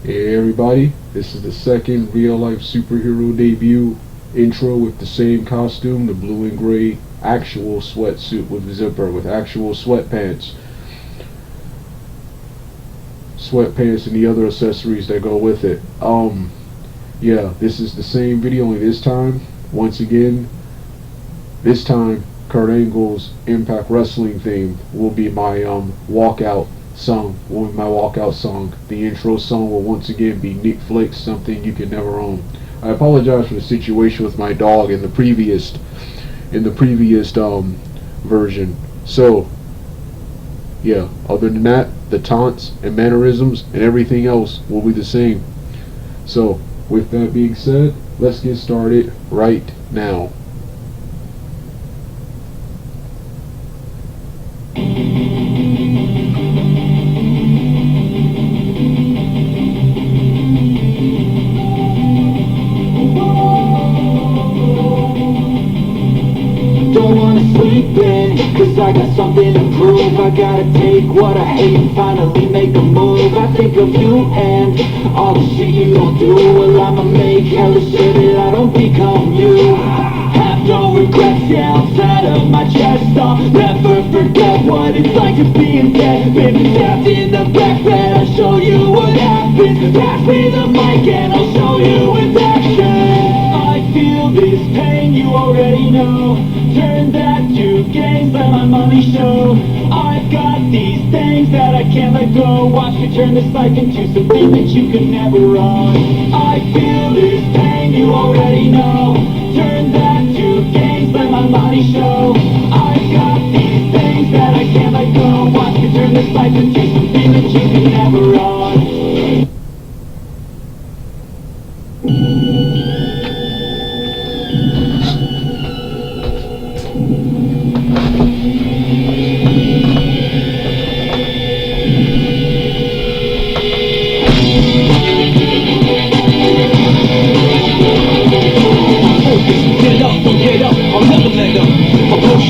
Hey everybody, this is the second real life superhero debut intro with the same costume, the blue and gray actual sweatsuit with the zipper, with actual sweatpants and the other accessories that go with it. Yeah, this is the same video, only this time, once again, this time Kurt Angle's Impact Wrestling theme will be my walkout song. The intro song will once again be Nick Flicks, Something You Can Never Own. I apologize for the situation with my dog in the previous version. So yeah, other than that, the taunts and mannerisms and everything else will be the same. So with that being said, let's get started right now. Don't wanna sleep in, cause I got something to prove. I gotta take what I hate and finally make a move. I think of you and all the shit you gon' do. Well, I'ma make hella sure that I don't become you. Have no regrets, yeah, outside of my chest. I'll never forget what it's like to be in debt. Been stabbed in the back bed, I'll show you what happens. Pass me the mic and I'll show you with action. I feel this pain, you already know. Turn that to gains, let my money show. I've got these things that I can't let go. Watch me turn this life into something that you could never own. I feel this pain, you already know. Turn that to gains, let my money show. I've got these things that I can't let go. Watch me turn this life into something that you could never own.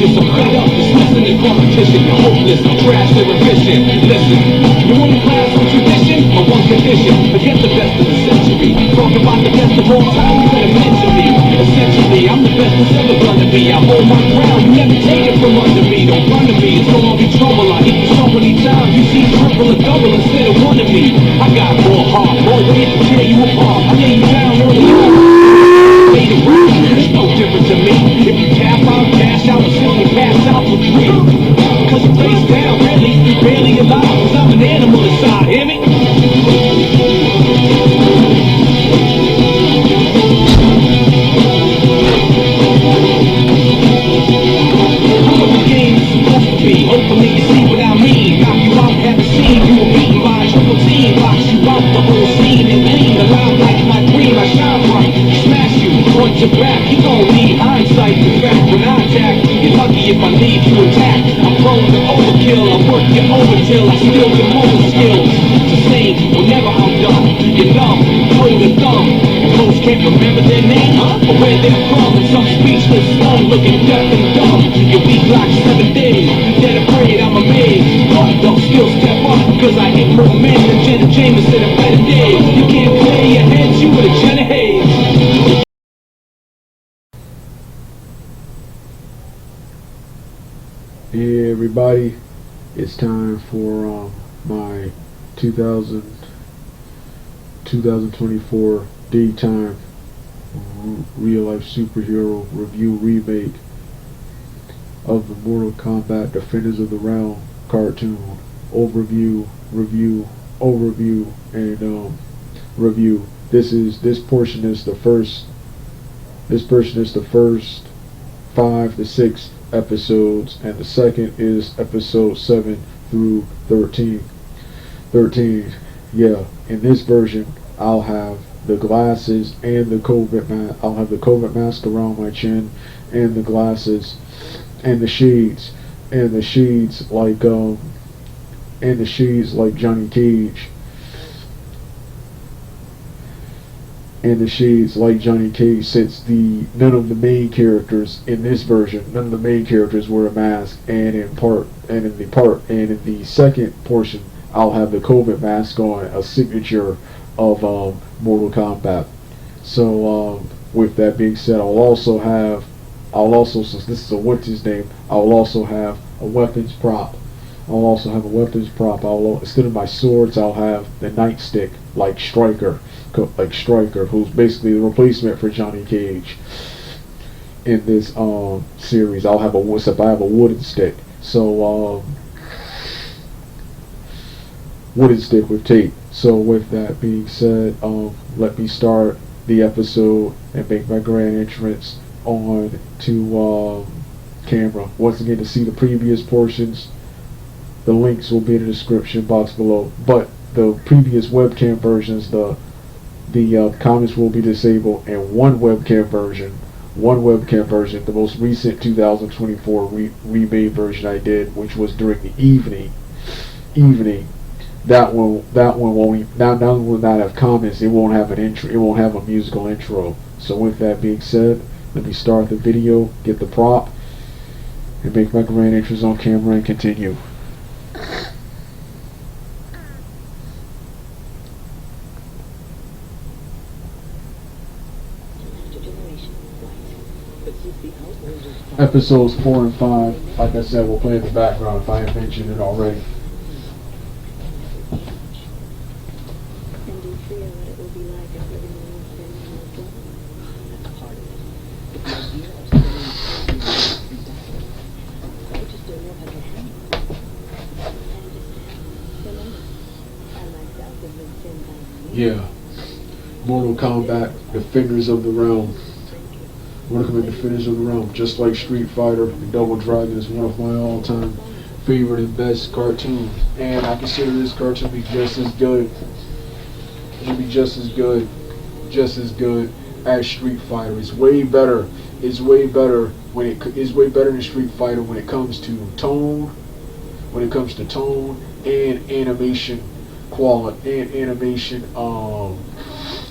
I'm fed up, dismissing the competition. You're hopeless, I'm trash, they're efficient. Listen, you want a class on tradition? My one condition, forget the best of the century. Talk about the best of all time, you better mention me. Essentially, I'm the best that's ever gonna be. I hold my ground, you never take it from under me. Don't run to me, it's gonna be trouble. I hit you so many times, you see triple or double instead of one of me. I got more heart, more weight to tear you apart. I lay you down on the ground. It's no different to me. If you tap out, cash out, or simply pass out for free. Cause you face down, really, barely alive. Cause I'm an animal inside, hear me? I'm what the game is supposed to be. Hopefully you see what I mean. Knock you out, have a scene. You were beaten by a triple team. Box you out the whole scene. And lean, alive like my dream. I shine bright, smash you. Front to back, you gon' need hindsight. In fact, when I attack, you're lucky if I need to attack. I'm prone to overkill, I work you over till I steal your motor skills. It's the same whenever I'm done. You're numb, throw the thumb. Folks can't remember their name, or where they're from. And some speechless, slum, looking deaf and dumb. You're weak like 7 days, dead afraid I'm amazed. Don't still step up, cause I hit more men than Jenna Jameson in better days. You can't clear your heads, you with a Jenna Hayes. Hey everybody, it's time for my 2024 daytime real life superhero review remake of the Mortal Kombat Defenders of the Realm cartoon. Overview, review, and review. This portion is the first 5 to 6 episodes, and the second is episode 7 through 13. Yeah, in this version I'll have the glasses and the COVID mask. I'll have the COVID mask around my chin, and the glasses, and the shades like Johnny Cage. And the shades like Johnny Cage, since none of the main characters in this version, none of the main characters wear a mask, and in the second portion I'll have the COVID mask on, a signature of Mortal Kombat. So with that being said, since this is a what's his name, I'll also have a weapons prop. Instead of my swords, I'll have the nightstick, like Striker, who's basically the replacement for Johnny Cage in this series. I have a wooden stick. So wooden stick with tape. So with that being said, let me start the episode and make my grand entrance on to camera. Once again, to see the previous portions, the links will be in the description box below. But the previous webcam versions, the comments will be disabled, and one webcam version, the most recent 2024 remade version I did, which was during the evening. That one won't. That one will not have comments. It won't have an intro. It won't have a musical intro. So with that being said, let me start the video, get the prop, and make my grand entrance on camera and continue. Episodes 4 and 5, like I said, will play in the background if I haven't mentioned it already. Yeah, Mortal Kombat, Defenders of the Realm. Defenders of the Realm, just like Street Fighter, and Double Dragon is one of my all-time favorite and best cartoons. And I consider this cartoon to be just as good. Just as good as Street Fighter. It's way better. It's way better than Street Fighter when it comes to tone. And animation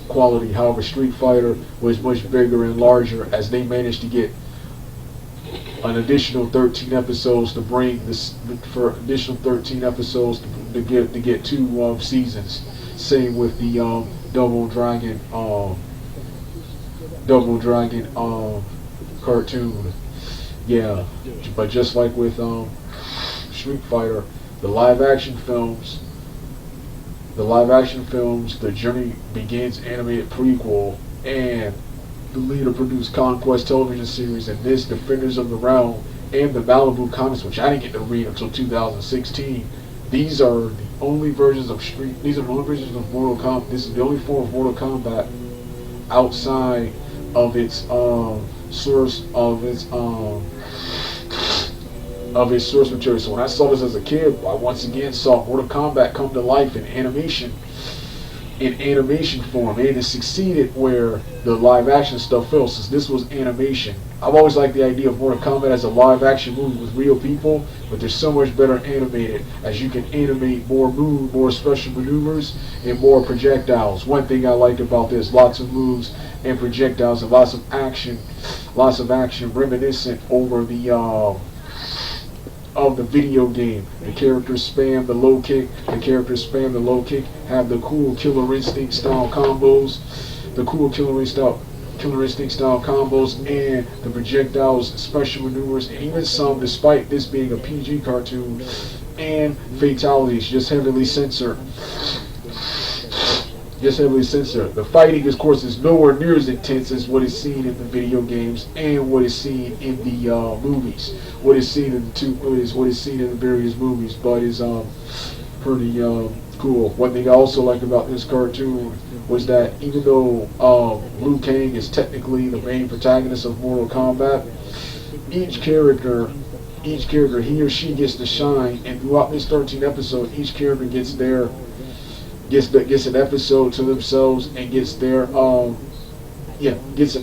quality. However, Street Fighter was much bigger and larger, as they managed to get an additional 13 episodes to bring this for additional 13 episodes to get 2 seasons. Same with the Double Dragon cartoon. Yeah, but just like with Street Fighter, the live action films, The Journey Begins animated prequel, and the later produced Conquest television series, and this Defenders of the Realm, and the Malibu comics, which I didn't get to read until 2016. These are the only versions of Mortal Kombat. This is the only form of Mortal Kombat outside of its source material. So when I saw this as a kid, I once again saw Mortal Kombat come to life in animation form, and it succeeded where the live action stuff fell, since this was animation. I've always liked the idea of Mortal Kombat as a live action movie with real people, but they're so much better animated, as you can animate more special maneuvers, and more projectiles. One thing I liked about this, lots of moves and projectiles, and lots of action reminiscent over of the video game. The characters spam the low kick, have the cool Killer Instinct style combos, and the projectiles, special maneuvers, and even some, despite this being a PG cartoon, and fatalities just heavily censored. The fighting, of course, is nowhere near as intense as what is seen in the video games and what is seen in the movies. What is seen in the various movies, but is pretty cool. One thing I also like about this cartoon was that even though Liu Kang is technically the main protagonist of Mortal Kombat, each character, he or she gets to shine, and throughout this 13 episode, each character gets an episode to themselves, and gets an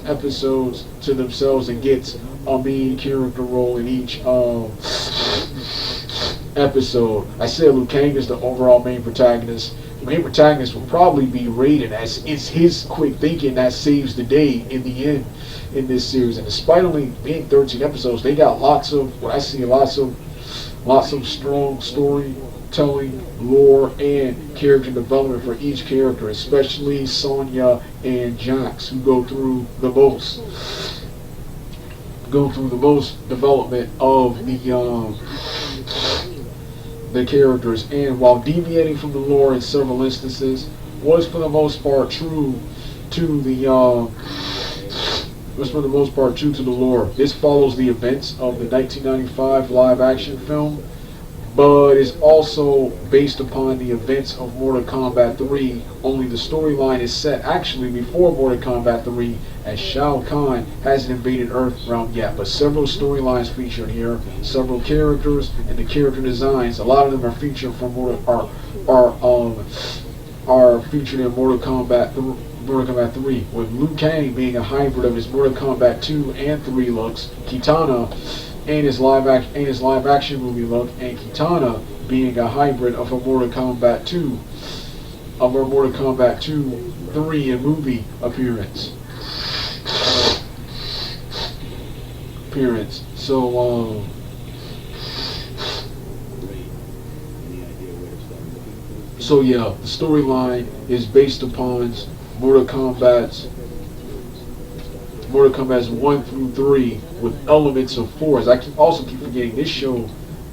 episode to themselves, and gets a main character role in each episode. I said Liu Kang is the overall main protagonist. The main protagonist will probably be Raiden, as it's his quick thinking that saves the day in the end in this series. And despite only being 13 episodes, they got lots of strong storytelling storytelling, lore, and character development for each character, especially Sonya and Jax, who go through the most development of the characters, and while deviating from the lore in several instances, was for the most part true to the lore. This follows the events of the 1995 live-action film, but is also based upon the events of Mortal Kombat 3, only the storyline is set actually before Mortal Kombat 3, as Shao Kahn hasn't invaded Earthrealm yet, but several storylines featured here, several characters, and the character designs, a lot of them are featured from are featured in Mortal Kombat 3, with Liu Kang being a hybrid of his Mortal Kombat 2 and 3 looks, Kitana and his live action movie look, and Kitana being a hybrid of a Mortal Kombat 2, 3 and movie appearance. So yeah, the storyline is based upon Mortal Kombat's 1 through 3 with elements of 4. As I also keep forgetting, this show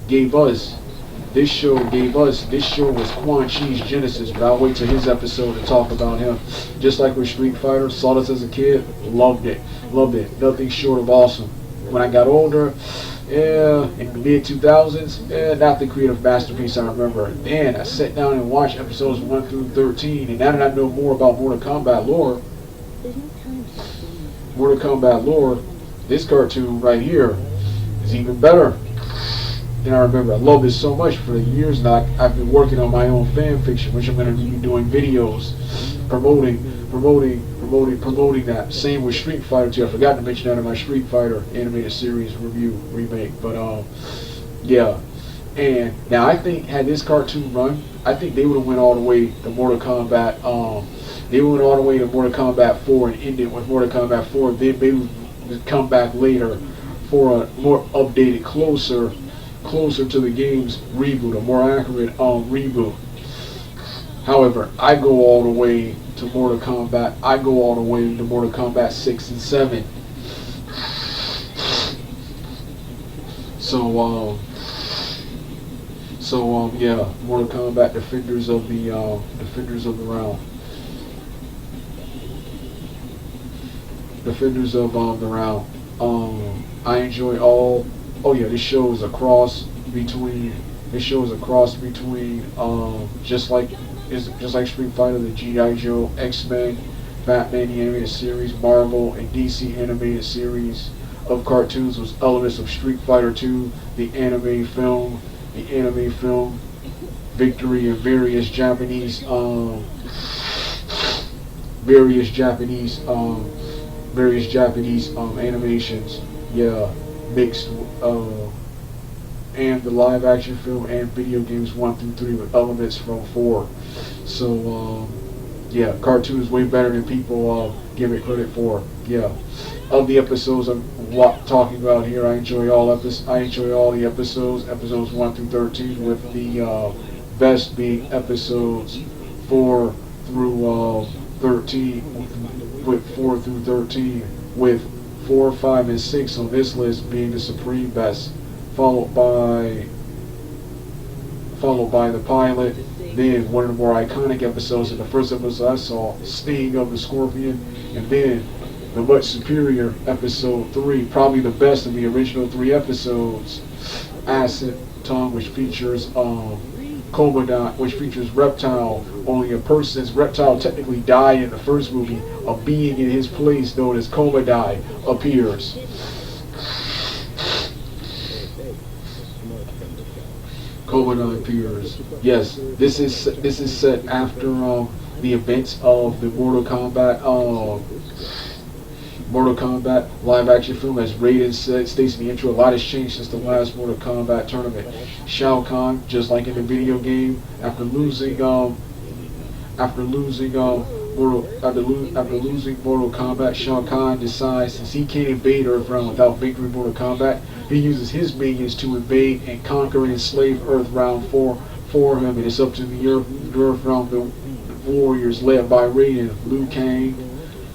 was Quan Chi's genesis, but I'll wait till his episode to talk about him. Just like with Street Fighter, saw this as a kid, loved it, nothing short of awesome. When I got older, in the mid-2000s, not the creative masterpiece I remember. Then I sat down and watched episodes 1 through 13, and now that I know more about Mortal Kombat lore, this cartoon right here is even better than I remember. I love this so much. For years now, I've been working on my own fan fiction, which I'm going to be doing videos promoting that. Same with Street Fighter 2. I forgot to mention that in my Street Fighter animated series remake. But yeah. And now I think had this cartoon run, I think they would have went all the way to Mortal Kombat. They went all the way to Mortal Kombat 4 and ended with Mortal Kombat 4. Then they would come back later for a more updated, closer to the game's reboot, a more accurate reboot. However, I go all the way to Mortal Kombat. I go all the way to Mortal Kombat 6 and 7. Yeah, Mortal Kombat Defenders of the Realm. Defenders of the Realm. I enjoy all. Oh yeah, this show is a cross between. Just like Street Fighter, the G.I. Joe, X-Men, Batman the animated series, Marvel, and DC animated series of cartoons with elements of Street Fighter 2, the anime film, Victory, and various Japanese animations. Yeah, mixed. And the live action film and video games 1 through 3 with elements from 4. So yeah, cartoon is way better than people give it credit for. Yeah, of the episodes I'm talking about here, I enjoy all the episodes 1 through 13, with the best being episodes 4 through 13, with 4 through 13, with 4, 5, and 6 on this list being the supreme best, followed by the pilot, then one of the more iconic episodes. In the first episode I saw, Sting of the Scorpion, and then the much superior episode 3, probably the best of the original 3 episodes, Acid Tongue, which features Kombat, which features Reptile. Only a person's Reptile technically died in the first movie. A being in his place known as Kombat appears. Kombat appears. Yes, this is set after the events of the Mortal Kombat live action film. As Raiden states in the intro, a lot has changed since the last Mortal Kombat tournament. Shao Kahn, just like in the video game, after losing Mortal Kombat, Shao Kahn decides, since he can't invade Earthrealm without victory in Mortal Kombat, he uses his minions to invade and conquer and enslave Earthrealm for him, and it's up to the Earth Realm, the Warriors led by Raiden, Liu Kang,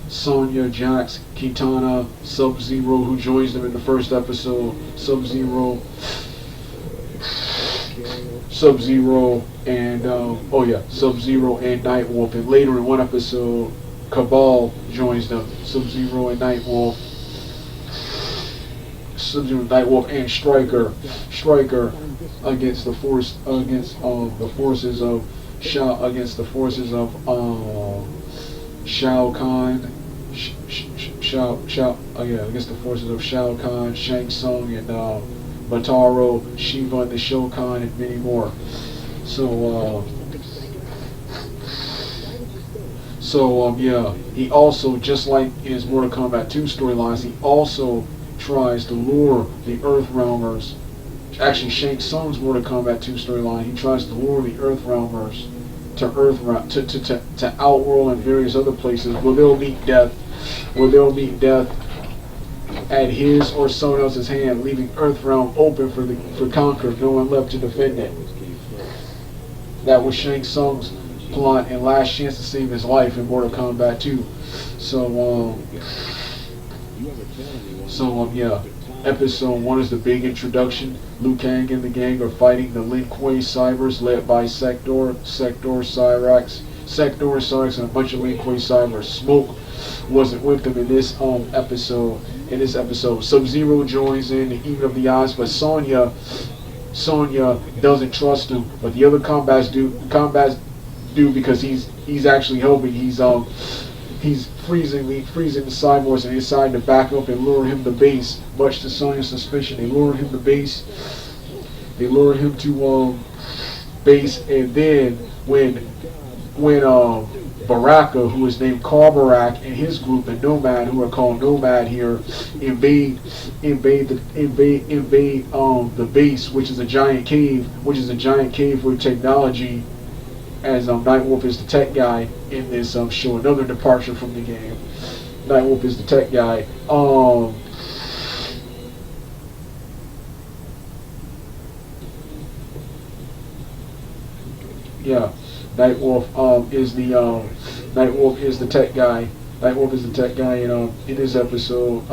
Sonya, Jax, Kitana, Sub-Zero, who joins them in the first episode, Sub-Zero, and Sub-Zero and Nightwolf, and later in one episode, Cabal joins them, Sub-Zero and Nightwolf, Sub-Zero, Nightwolf, and Stryker against the forces of Shao Kahn, against the forces of Shao Kahn, Shang Tsung, and Mataro, Shiva, and the Shokan, and many more. He also, just like in his Mortal Kombat 2 storylines, he also tries to lure the Earthrealmers. Actually, Shang Tsung's Mortal Kombat 2 storyline, he tries to lure the Earthrealmers to Outworld and various other places where they'll meet death at his or someone else's hand, leaving Earthrealm open for Conqueror, no one left to defend it. That was Shang Tsung's plot and last chance to save his life in Mortal Kombat 2. Episode 1 is the big introduction. Liu Kang and the gang are fighting the Lin Kuei Cybers led by Sector, Cyrax, and a bunch of Lin Kuei Cybers. Smoke wasn't with them in this episode. Sub-Zero joins in, the Even of the Odds, but Sonya doesn't trust him, but the other combats do because he's actually helping. He's freezing the cyborgs, and they decide to back up and lure him to base. Much to Sonya's suspicion, they lure him to base. Base, and then when Baraka, who is named Karbarak, and his group, and Nomad, who are called Nomad here, invade the base, which is a giant cave with technology. As Nightwolf is the tech guy in this show, another departure from the game. Nightwolf is the tech guy. Nightwolf is the tech guy. Nightwolf is the tech guy in this episode.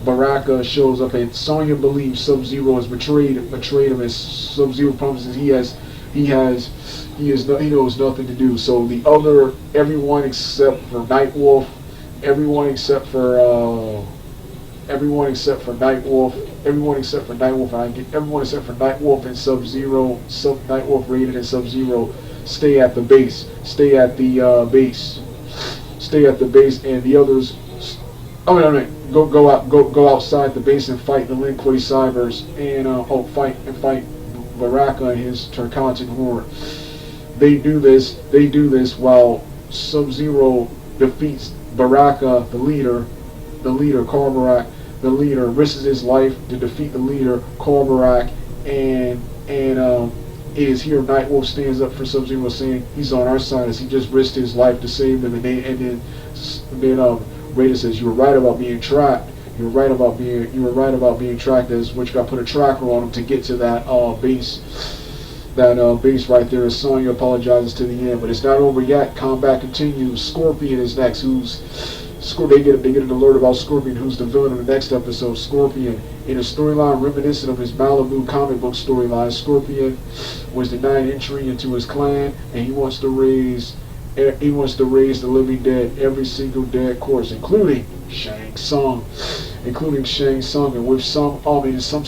Baraka shows up, and Sonya believes Sub-Zero has betrayed him, as Sub-Zero promises he knows nothing to do. So everyone except for Nightwolf, and Sub-Zero, Nightwolf, Raiden, and Sub-Zero stay at the base, and the others, go outside the base and fight the Lin Kuei Cybers, and fight Baraka and his Turkatan horde. They do this while Sub-Zero defeats Baraka, the leader, Karbarak, the leader, risks his life to defeat the leader, Karbarak, and it is here Nightwolf stands up for Sub-Zero, saying he's on our side, as he just risked his life to save them, and then Raiden says, "You were right about being tracked. You were right about being tracked," as which got put a tracker on him to get to that base. Base right there, as Sonya apologizes to the end, but it's not over yet. Combat continues. Scorpion is next. They get an alert about Scorpion, who's the villain of the next episode. Scorpion, in a storyline reminiscent of his Malibu comic book storyline, Scorpion was denied entry into his clan, and he wants to raise the living dead, every single dead corpse, including Shang Tsung, and with some in some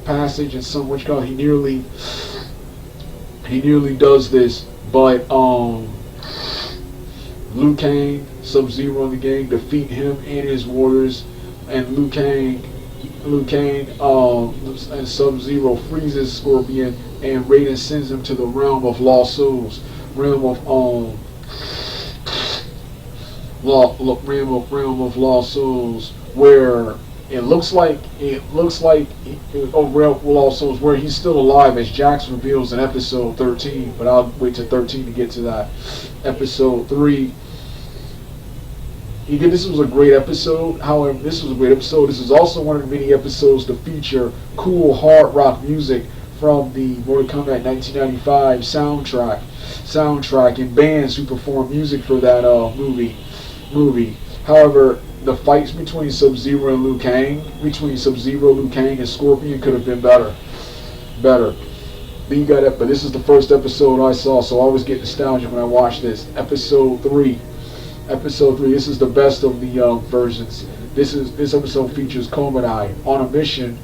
passage and some he nearly does this, but Liu Kang, Sub-Zero, and the gang defeat him and his warriors, and Liu Kang and Sub-Zero freezes Scorpion, and Raiden sends him to the realm of lost souls, realm of lost souls, where it looks like lost souls, where he's still alive, as Jax reveals in episode 13. But I'll wait till 13 to get to that. Episode 3. This was a great episode. This is also one of the many episodes to feature cool hard rock music from the Mortal Kombat 1995 soundtrack and bands who performed music for that movie. However, the fights between Sub-Zero and Liu Kang, Liu Kang, and Scorpion could have been better. Then you got it, but this is the first episode I saw, so I always get nostalgia when I watch this. Episode 3. This is the best of the versions. This episode features Kombat on a mission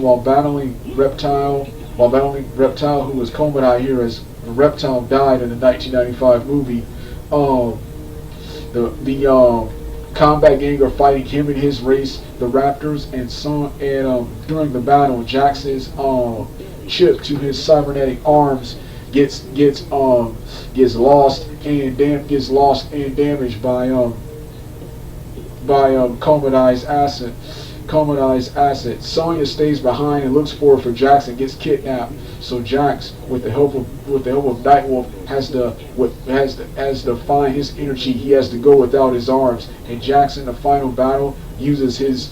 while battling Reptile, who was Kombat here, as Reptile died in the 1995 movie. The Combat Gang are fighting him and his race, the Raptors, and during the battle, Jax's chip to his cybernetic arms gets lost and damaged by Kombat acid. Sonya stays behind and looks for Jax and gets kidnapped. So Jax, with the help of Nightwolf, has to find his energy. He has to go without his arms. And Jax in the final battle uses his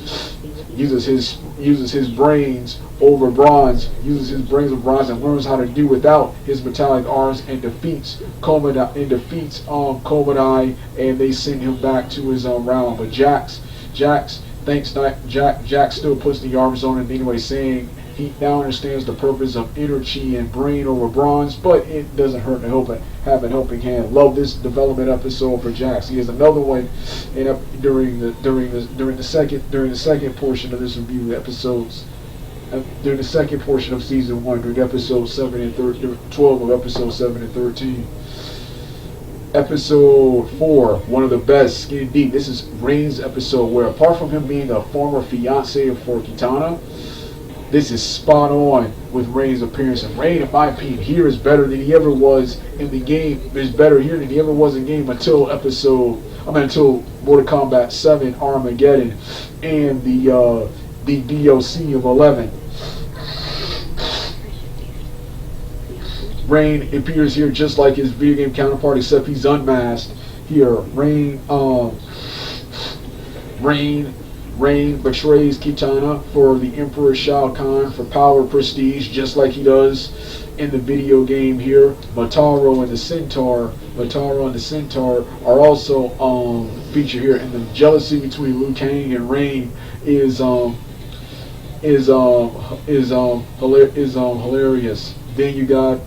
brains over bronze, and learns how to do without his metallic arms, and defeats Kombat and they send him back to his own realm. But Jax still puts the arms on him anyway, saying he now understands the purpose of energy and brain over bronze, but it doesn't hurt to have a helping hand. Love this development episode for Jax. He has another one during the second portion of this review episodes. During the second portion of season 1, during episode 7 and 12 of episode 7 and 13. Episode 4, one of the best, Skin Deep. This is Rain's episode, where apart from him being a former fiance for Kitana, this is spot on with Rain's appearance. And Rain, in my opinion, here is better than he ever was in the game. Is better here than he ever was in game until Mortal Kombat 7 Armageddon and the DLC of 11. Rain appears here just like his video game counterpart, except he's unmasked. Here, Rain betrays Kitana for the Emperor Shao Kahn for power prestige, just like he does in the video game here. Motaro and the Centaur are also featured here, and the jealousy between Liu Kang and Rain is hilarious. Then you got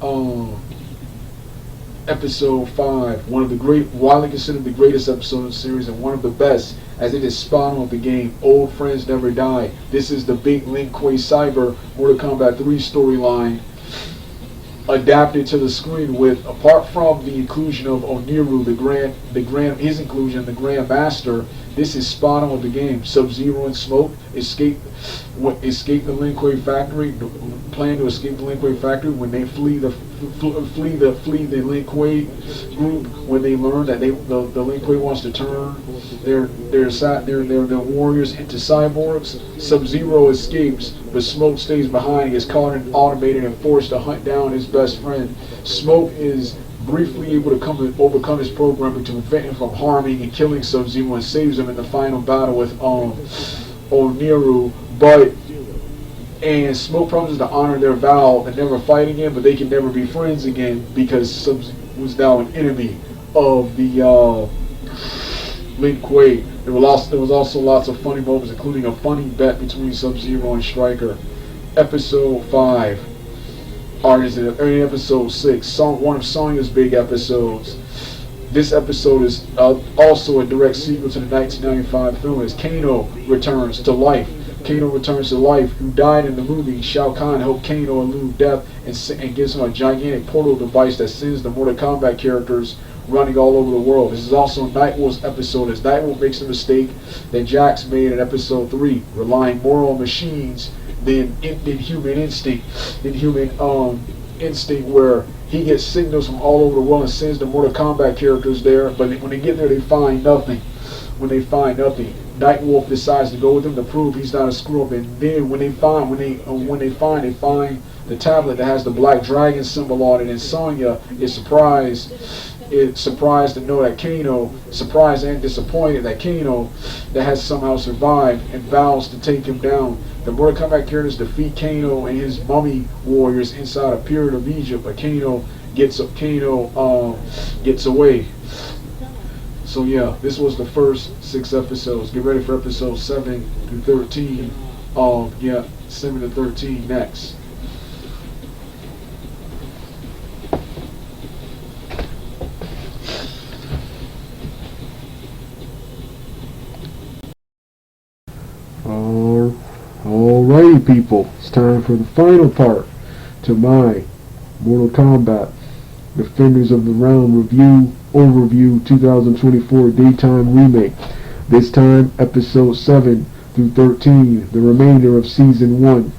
episode 5, widely considered the greatest episode of the series and one of the best, as it is spot on with the game. Old Friends Never Die. This is the big Lin Kuei Cyber Mortal Kombat 3 storyline adapted to the screen, with, apart from the inclusion of Oniru, his inclusion, the Grand Master. This is spot on with the game. Sub-Zero and Smoke escape the Lin Kuei factory. Plan to escape the Lin Kuei factory when they flee the Lin Kuei group. When they learn that the Lin Kuei wants to turn their warriors into cyborgs. Sub-Zero escapes, but Smoke stays behind. He gets caught and automated and forced to hunt down his best friend. Smoke is briefly able to overcome his programming to prevent him from harming and killing Sub-Zero, and saves him in the final battle with Oniru. And Smoke promises to honor their vow and never fight again, but they can never be friends again because Sub-Zero was now an enemy of the Lin Kuei. There was also lots of funny moments, including a funny bet between Sub-Zero and Stryker. Episode 5. Episode 6, one of Sonya's big episodes. This episode is also a direct sequel to the 1995 film, as Kano returns to life. Who died in the movie. Shao Kahn helped Kano elude death and gives him a gigantic portal device that sends the Mortal Kombat characters running all over the world. This is also Nightwolf's episode, as Nightwolf makes the mistake that Jax made in episode 3, relying more on machines than human instinct, where he gets signals from all over the world and sends the Mortal Kombat characters there, but when they get there they find nothing. Nightwolf decides to go with him to prove he's not a screw-up, and then when they find the tablet that has the black dragon symbol on it, and Sonya is surprised to know that Kano, surprised and disappointed that Kano that has somehow survived, and vows to take him down. The Mortal Kombat characters defeat Kano and his mummy warriors inside a pyramid of Egypt, but Kano gets away. So yeah, this was the first 6 episodes. Get ready for episodes 7 through 13. 7 to 13 next. Alrighty, people, it's time for the final part to my Mortal Kombat Defenders of the Realm review overview 2024 daytime remake. This time, episode 7 through 13, the remainder of season 1.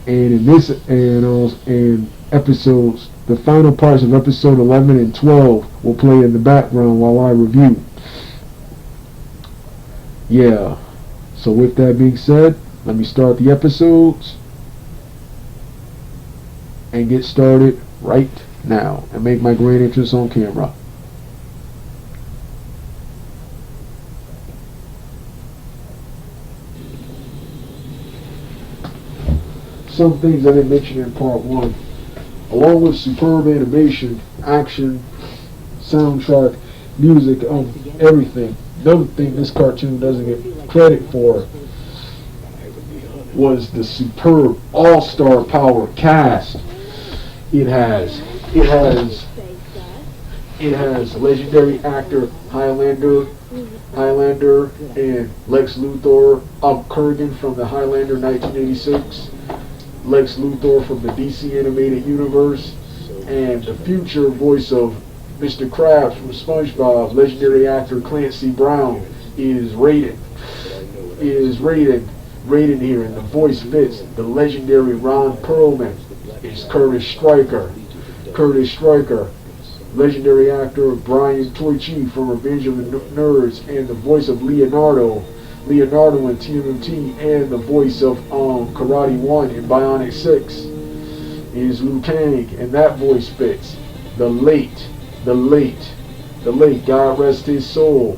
And episodes, the final parts of episode 11 and 12 will play in the background while I review. Yeah. So with that being said, let me start the episodes and get started right now and make my grand entrance on camera. Some things I didn't mention in part 1. Along with superb animation, action, soundtrack, music, everything. Another thing this cartoon doesn't get credit for was the superb all-star power cast. It has legendary actor Highlander and Lex Luthor, Kurgan from the Highlander 1986, Lex Luthor from the DC animated universe, and the future voice of Mr. Krabs from SpongeBob, legendary actor Clancy Brown is rated here, and the voice fits. The legendary Ron Perlman is Curtis Stryker. Legendary actor Brian Toichi from Revenge of the Nerds, and the voice of Leonardo in TMNT, and the voice of Karate 1 in Bionic 6 is Liu Kang, and that voice fits. The late, God rest his soul,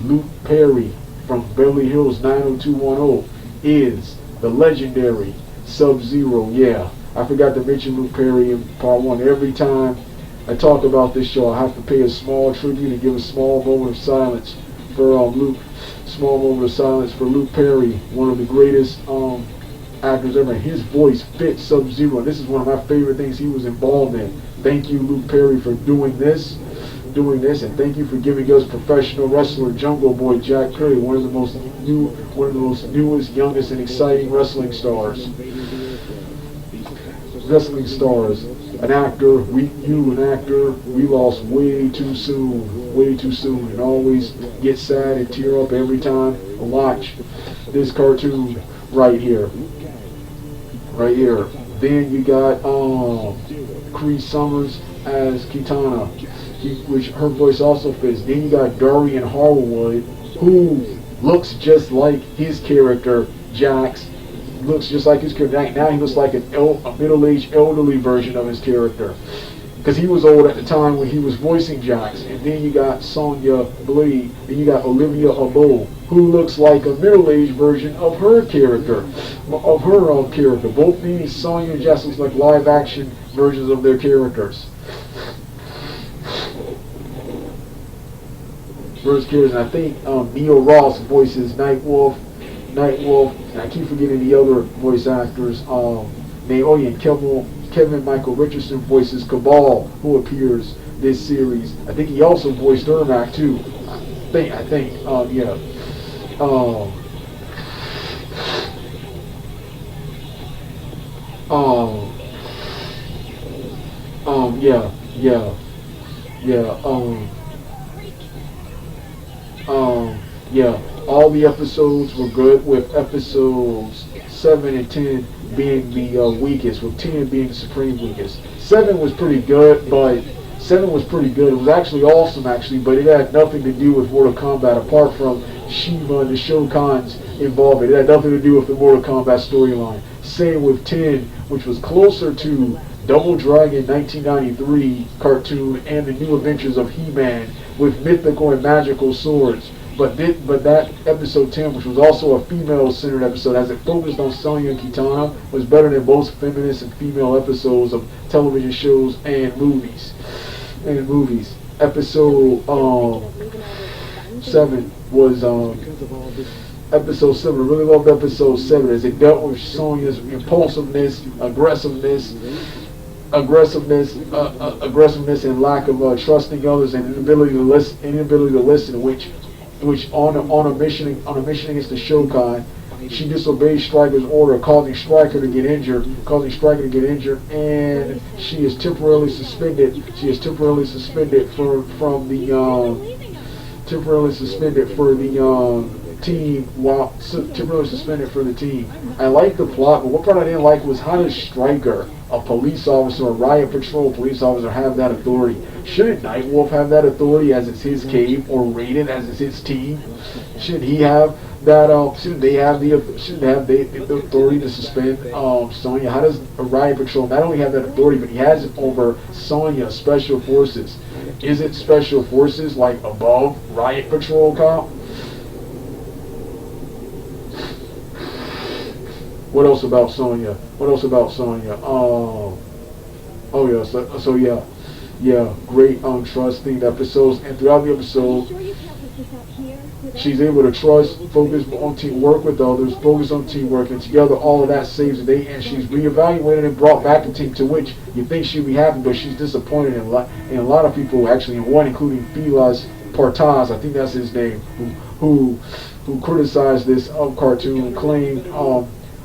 Luke Perry from Beverly Hills 90210 is the legendary Sub-Zero. Yeah, I forgot to mention Luke Perry in part 1. Every time I talk about this show, I have to pay a small tribute and give a small moment of silence for Luke. Small moment of silence for Luke Perry, one of the greatest actors ever. His voice fits Sub-Zero, and this is one of my favorite things he was involved in. Thank you, Luke Perry, for doing this, and thank you for giving us professional wrestler Jungle Boy Jack Perry, one of the most newest, youngest, and exciting wrestling stars. An actor we lost way too soon, and always get sad and tear up every time I watch this cartoon right here. Then you got Cree Summers as Kitana, which her voice also fits. Then you got Darian Harwood, who looks just like his character Jax. Looks just like his character. Now he looks like a middle-aged, elderly version of his character, because he was old at the time when he was voicing Jax. And then you got Sonya Blade, and you got Olivia Abo, who looks like a middle-aged version of her character, Both these, Sonya and Jax, looks like live-action versions of their characters. And I think Neil Ross voices Nightwolf, and I keep forgetting the other voice actors. And Kevin Michael Richardson voices Cabal, who appears this series. I think he also voiced Ermac too. I think. All the episodes were good, with episodes 7 and 10 being the weakest, with 10 being the supreme weakest. 7 was pretty good. It was actually awesome, but it had nothing to do with Mortal Kombat apart from Shiva and the Shokans involvement. It had nothing to do with the Mortal Kombat storyline. Same with 10, which was closer to Double Dragon 1993 cartoon and the New Adventures of He-Man with mythical and magical swords. But that episode 10, which was also a female-centered episode, as it focused on Sonya and Kitana, was better than both feminist and female episodes of television shows and movies. Episode 7 was episode 7. I really loved episode 7 as it dealt with Sonya's impulsiveness, aggressiveness, and lack of trusting others, and inability to listen, which on a mission against the Shokai, she disobeys Striker's order, causing Striker to get injured, and she is temporarily suspended. From the team, temporarily suspended for the team. I liked the plot, but what part I didn't like was how does Striker, a police officer, a riot patrol police officer, have that authority? Shouldn't Nightwolf have that authority as it's his cave, or Raiden as it's his team? Should he have that? Shouldn't they have the authority to suspend Sonya? How does a riot patrol not only have that authority, but he has it over Sonya Special Forces? Is it Special Forces like above riot patrol cop? What else about Sonya? Great trust themed episodes, and throughout the episode, she's able to focus on teamwork with others, focus on teamwork, and together all of that saves the day. And she's reevaluated and brought back the team, to which you think she'd be happy, but she's disappointed in a lot of people, actually, in one, including Filas Partaz, I think that's his name, who criticized this cartoon and claimed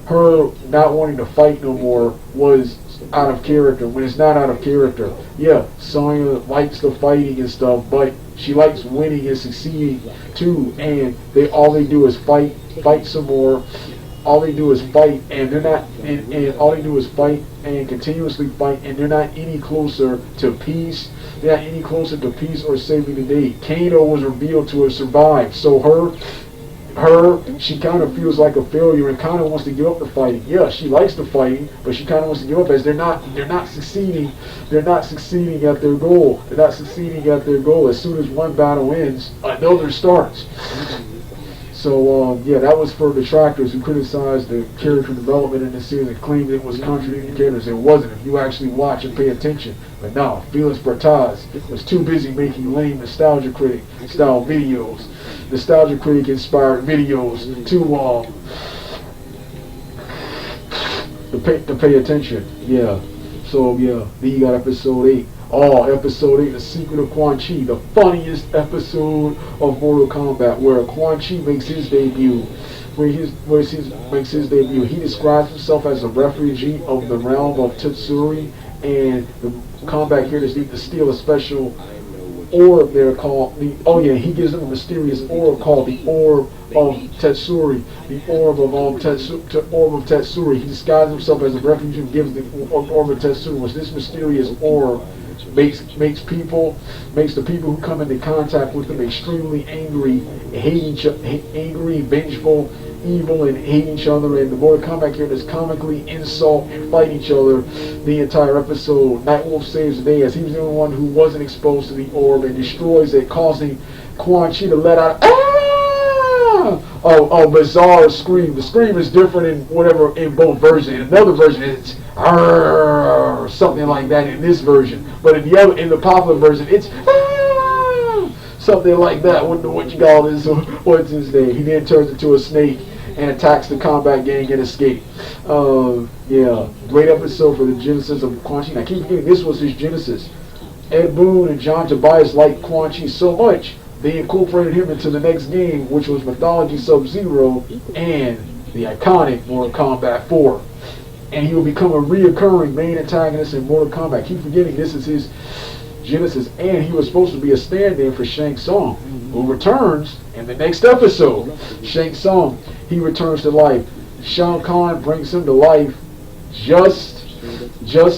her not wanting to fight no more was out of character, when it's not out of character. Yeah, Sonya likes the fighting and stuff, but she likes winning and succeeding too, and all they do is fight some more. All they do is fight, and they're not, and all they do is fight and continuously fight, and they're not any closer to peace. They're not any closer to peace or saving the day. Kano was revealed to have survived, so she kind of feels like a failure and kind of wants to give up the fighting. Yeah, she likes the fighting, but she kind of wants to give up as they're not succeeding. They're not succeeding at their goal. As soon as one battle ends, another starts. So that was for detractors who criticized the character development in this series and claimed it was contradicting characters. It wasn't, if you actually watch and pay attention. But no, Felix Bartaz was too busy making lame Nostalgia Critic style videos. Nostalgia Critic inspired videos to pay attention. Yeah. So then you got episode 8. Episode 8, The Secret of Quan Chi, the funniest episode of Mortal Kombat, where Quan Chi makes his debut. He describes himself as a refugee of the realm of Tetsuri, and the combat characters need to steal a special orb there called he gives them a mysterious orb called the Orb of Tetsuri. The Orb of Tetsuri. He disguises himself as a refugee and gives the Orb of Tetsuri, which this mysterious orb makes the people who come into contact with them extremely angry, vengeful, evil, and hate each other. And the Mortal Kombat characters comically insult and fight each other the entire episode. Nightwolf saves the day as he was the only one who wasn't exposed to the orb and destroys it, causing Quan Chi to let out a bizarre scream. The scream is different in both versions. In another version, it's something like that in this version, but in the popular version, it's something like that. What you call this? What's his name? He then turns into a snake and attacks the combat gang and escape. Great episode for the genesis of Quan Chi. I keep forgetting this was his genesis. Ed Boon and John Tobias liked Quan Chi so much they incorporated him into the next game, which was Mythology Sub-Zero and the iconic Mortal Kombat 4. And he will become a reoccurring main antagonist in Mortal Kombat. I keep forgetting this is his genesis, and he was supposed to be a stand-in for Shang Tsung, who returns in the next episode. Shang Tsung, he returns to life. Shao Kahn brings him to life just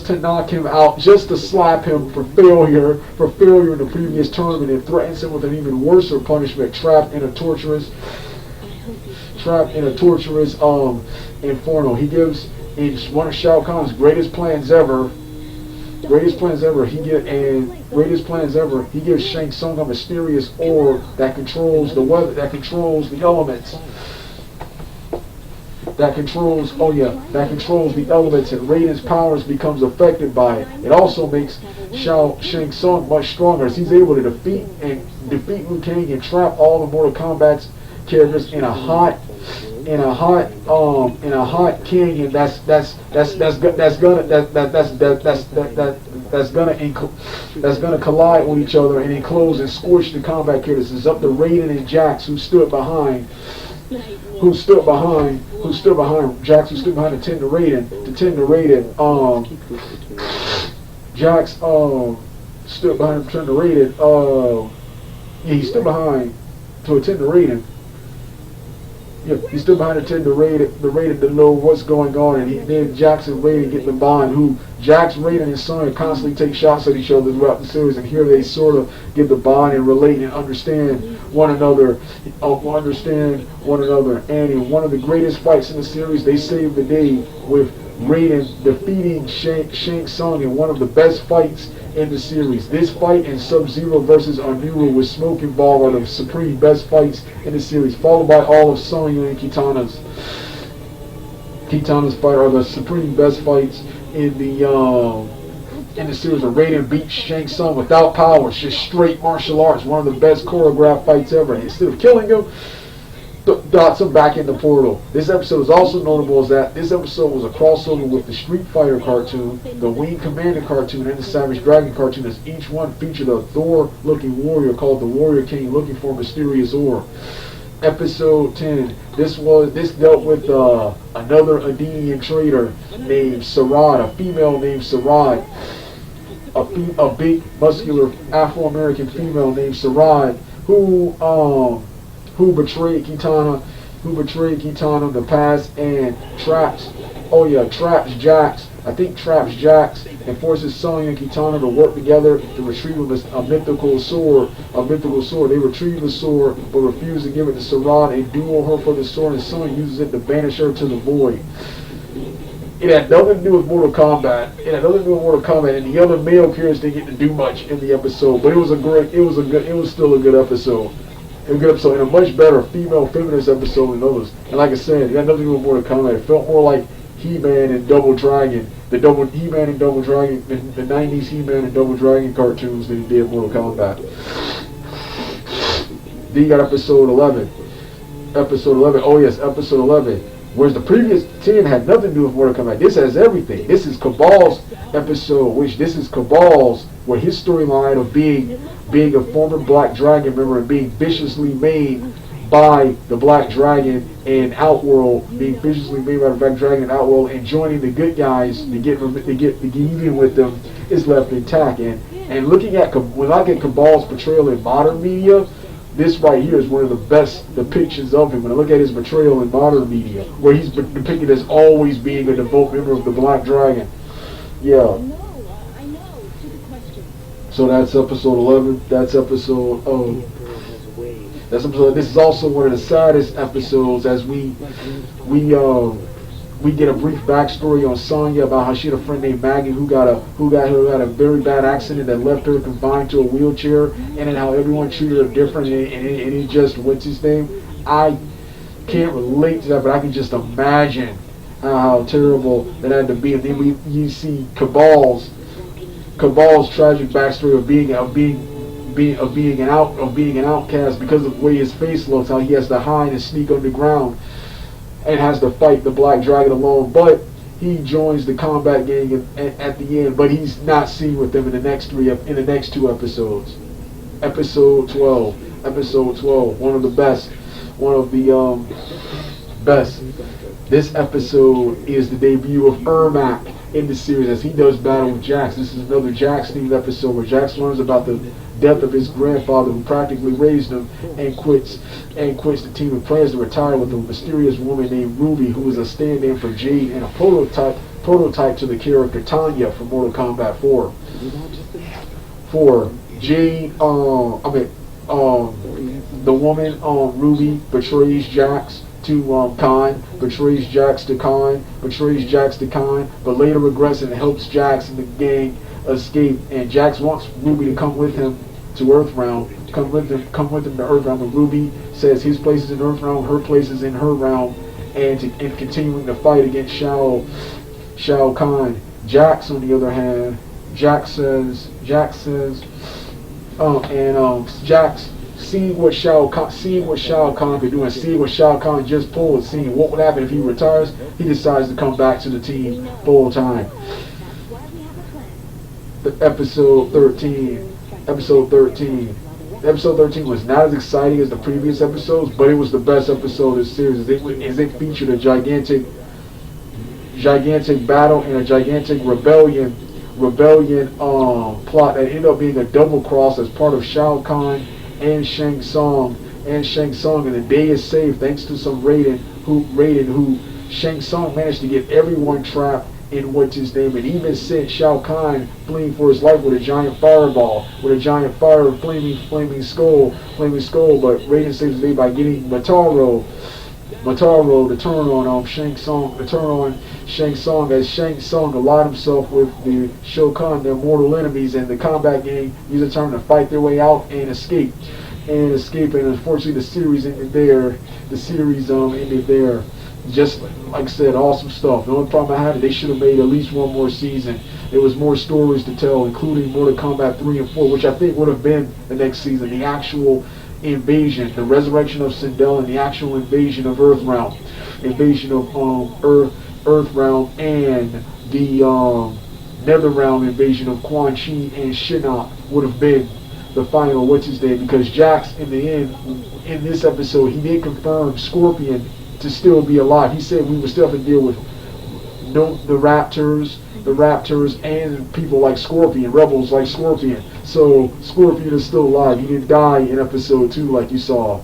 to knock him out, just to slap him for failure in the previous tournament, and threatens him with an even worse punishment, trapped in a torturous inferno. He gives, in one of Shao Kahn's greatest plans ever, Greatest plans ever. Greatest plans ever. He gives Shang Tsung a mysterious orb that controls the weather, that controls the elements. That controls the elements, and Raiden's powers becomes affected by it. It also makes Shang Tsung much stronger, as he's able to defeat Liu Kang and trap all the Mortal Kombat's characters in a hot canyon that's gonna collide with each other and enclose and scorch the combat characters. It's up to Raiden and Jax, who stood behind Jax, who stood behind to tend to Raiden. Jax stood behind to tend to Raiden. He stood behind to attend to Raiden. Yeah, he stood behind to tend to Raiden to know what's going on, and then Jax and Raiden get the bond. Who Jax, Raiden, and Sonya constantly take shots at each other throughout the series, and here they sort of get the bond and relate and understand one another. And in one of the greatest fights in the series, they saved the day with Raiden defeating Shang Tsung in one of the best fights in the series. This fight and Sub-Zero versus Onuru with Smoke involved are the supreme best fights in the series, followed by all of Sonya and Kitana's fight are the supreme best fights in the series. Where Raiden beats Shang Tsung without powers, just straight martial arts, one of the best choreographed fights ever. And instead of killing him, dots him back in the portal. This episode is also notable as that this episode was a crossover with the Street Fighter cartoon, the Wing Commander cartoon, and the Savage Dragon cartoon, as each one featured a Thor-looking warrior called the Warrior King looking for a mysterious ore. Episode 10. This dealt with another Adenian trader named Sarad, a female named Sarad, a big muscular Afro-American female named Sarad, who betrayed Kitana in the past and traps Jax and forces Sonya and Kitana to work together to retrieve a mythical sword. They retrieve the sword but refuse to give it to Sarad and duel her for the sword, and Sonya uses it to banish her to the void. It had nothing to do with Mortal Kombat. And the other male characters didn't get to do much in the episode, but it was still a good episode. And a much better female feminist episode than others. And like I said, it had nothing to do with Mortal Kombat. It felt more like He-Man and Double Dragon, the 90s He-Man and Double Dragon cartoons than it did Mortal Kombat. Then you got episode 11. Episode 11. Whereas the previous 10 had nothing to do with Mortal Kombat. This has everything. This is Cabal's episode, where his storyline of being a former Black Dragon member and being viciously made by the Black Dragon in Outworld, and joining the good guys to get even with them is left intact. And looking at Cabal's portrayal in modern media, this right here is one of the best depictions of him. When I look at his portrayal in modern media, where he's depicted as always being a devout member of the Black Dragon. Yeah. So that's episode 11. This is also one of the saddest episodes, as we get a brief backstory on Sonya about how she had a friend named Maggie who got a very bad accident that left her confined to a wheelchair, and then how everyone treated her different, and it just, what's his name? I can't relate to that, but I can just imagine how terrible that had to be. And then you see Cabal's tragic backstory of being an outcast because of the way his face looks, how he has to hide and sneak underground and has to fight the Black Dragon alone. But he joins the combat gang at the end, but he's not seen with them in the next two episodes. Episode 12, one of the best. This episode is the debut of Ermac in the series as he does battle with Jax. This is another Jax themed episode where Jax learns about the death of his grandfather who practically raised him, and quits the team and plans to retire with a mysterious woman named Ruby, who is a stand-in for Jade and a prototype to the character Tanya from Mortal Kombat 4. For Jade, the woman Ruby betrays Jax to Khan, betrays Jax to Khan, but later regrets and helps Jax and the gang escape, and Jax wants Ruby to come with him to Earthrealm. Come with him to Earthrealm. But Ruby says his place is in Earthrealm, her place is in her realm, and continuing to fight against Shao Kahn. Jax, on the other hand, Jax seeing what Shao Kahn could do, and seeing what Shao Kahn just pulled, seeing what would happen if he retires, he decides to come back to the team full time. Episode 13 was not as exciting as the previous episodes, but it was the best episode of the series, as it featured a gigantic battle and a gigantic rebellion plot that ended up being a double cross as part of Shao Kahn and Shang Tsung, and the day is saved thanks to some Raiden who Shang Tsung managed to get everyone trapped in what's his name, and even sent Shao Kahn fleeing for his life with a giant fireball, with a giant flaming skull, but Raiden saves the day by getting Motaro to turn on Shang Tsung, as Shang Tsung allied himself with the Shokan, their mortal enemies, and the combat game used a time to fight their way out and escape. And unfortunately the series ended there. Just like I said, awesome stuff. The only problem I had is they should have made at least one more season. There was more stories to tell, including Mortal Kombat 3 and 4, which I think would have been the next season. The actual invasion, the resurrection of Sindel, and the actual invasion of Earthrealm, Earthrealm, and the Netherrealm invasion of Quan Chi and Shinnok would have been the final because Jax, in the end, in this episode, he did confirm Scorpion to still be alive. He said we would still have to deal with the Raptors, and people like Scorpion, rebels like Scorpion. So Scorpion is still alive. He didn't die in episode 2 like you saw.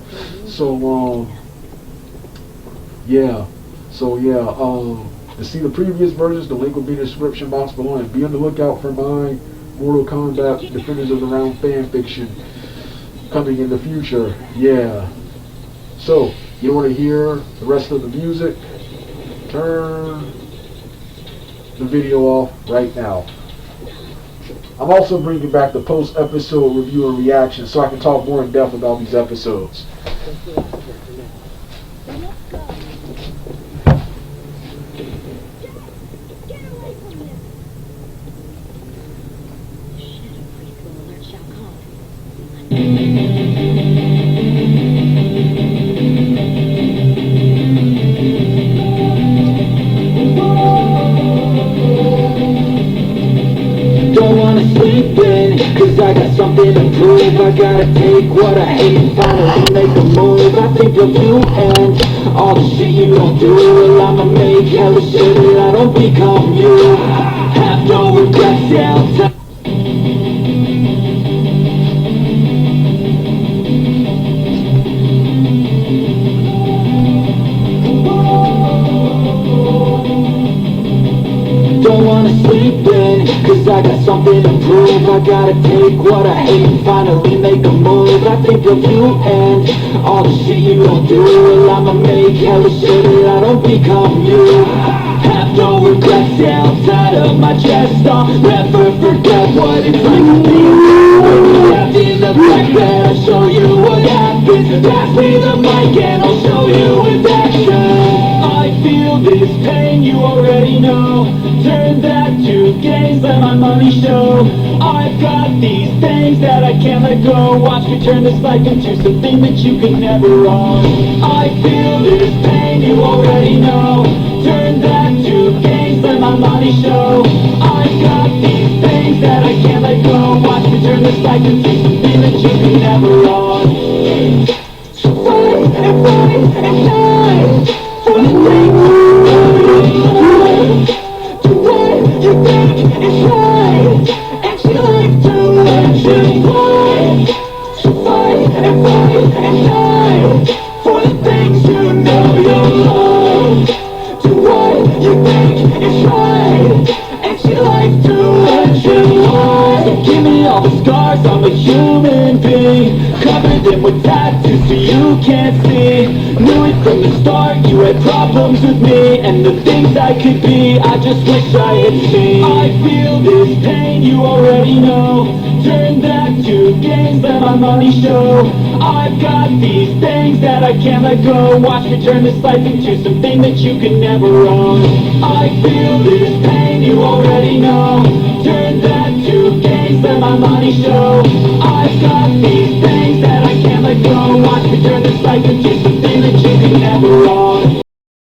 To see the previous versions, the link will be in the description box below, and be on the lookout for my Mortal Kombat Defenders of the Realm fan fiction coming in the future. Yeah. So, you want to hear the rest of the music? Turn the video off right now. I'm also bringing back the post-episode review and reaction so I can talk more in depth about these episodes. Cause I got something to prove. I gotta take what I hate and finally make a move. I think of you and all the shit you don't do. Well, I'ma make hella sure that I don't become you. Have no regrets, yeah, I'll tell. Don't wanna sleep in, cause I got something to prove. I gotta take what I hate and finally make a move. I think of you and all the shit you don't do. Well, I'ma make hella sure that I don't become you. Have no regrets, yeah, outside of my chest. I'll never forget what it's like to be trapped in the fact that I show you what happens. Pass me the mic and I'll show you with action. I feel this pain, you already know. Turn that to gains, let my money show. I've got these things that I can't let go. Watch me turn this life into something that you could never own. I feel this pain, you already know. Turn that to gains, let my money show. I've got these things that I can't let go. Watch me turn this life into something that you could never own. So fight and fight and fight for the things you know. Do what you think is right, and you like to let you play. So fight and die for the things you know you love. Do what you think is right, and you like to let you play. So give me all the scars, I'm a human being. Cover them with tattoos so you can't see. Knew it from the start, you had problems with me and the things I could be, I just wish I had seen. I feel this pain, you already know. Turn that to gains, let my money show. I've got these things that I can't let go. Watch me turn this life into something that you can never own. I feel this pain, you already know. Turn that to gains, let my money show. I've got these things that I can't let go. Watch me turn this life into something